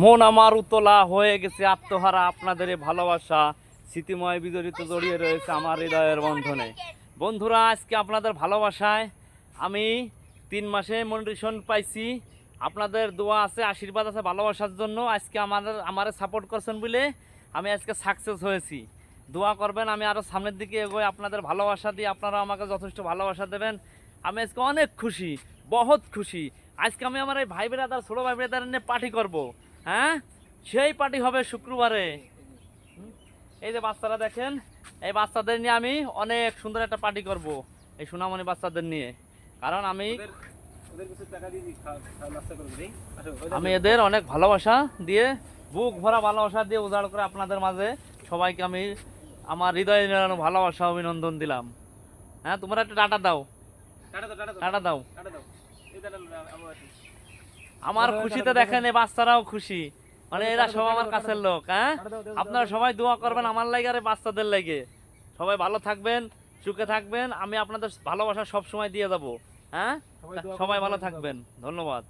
মন আমার উতলা হয়ে গেছে আত্মহারা, আপনাদের এই ভালোবাসা স্মৃতিময় বিজড়িত জড়িয়ে রয়েছে আমার হৃদয়ের বন্ধনে। বন্ধুরা, আজকে আপনাদের ভালোবাসায় আমি 3 মাসে মনিটেশন পাইছি। আপনাদের দোয়া আছে, আশীর্বাদ আছে ভালোবাসার জন্য। আজকে আমারে সাপোর্ট করছেন বলে আমি আজকে সাকসেস হয়েছি। দোয়া করবেন, আমি আরও সামনের দিকে এগোই। আপনাদের ভালোবাসা দিয়ে আপনারা আমাকে যথেষ্ট ভালোবাসা দেবেন। আমি আজকে অনেক খুশি, বহুত খুশি। আজকে আমি আমার এই ভাই ব্রাদার, ছোটো ভাই ব্রাদার নিয়ে পার্টি করবো। হ্যাঁ, সেই পার্টি হবে শুক্রবারে। এই যে বাচ্চারা দেখেন, এই বাচ্চাদের নিয়ে আমি অনেক সুন্দর একটা পার্টি করব, এই সোনামণি বাচ্চাদের নিয়ে। কারণ আমি এদের অনেক ভালোবাসা দিয়ে, বুক ভরা ভালোবাসা দিয়ে উজাড় করে আপনাদের মাঝে সবাইকে আমি আমার হৃদয়ে নিরানো ভালোবাসা অভিনন্দন দিলাম। হ্যাঁ, তোমরা একটা টাটা দাও, টাটা দাও। আমার খুশিতে দেখেন এই বাচ্চারাও খুশি, মানে এরা সব আমার কাছের লোক। হ্যাঁ, আপনারা সবাই দোয়া করবেন আমার লাগে আর বাচ্চাদের লাগে। সবাই ভালো থাকবেন, সুখে থাকবেন। আমি আপনাদের ভালোবাসা সব সময় দিয়ে যাব। হ্যাঁ, সবাই ভালো থাকবেন। ধন্যবাদ।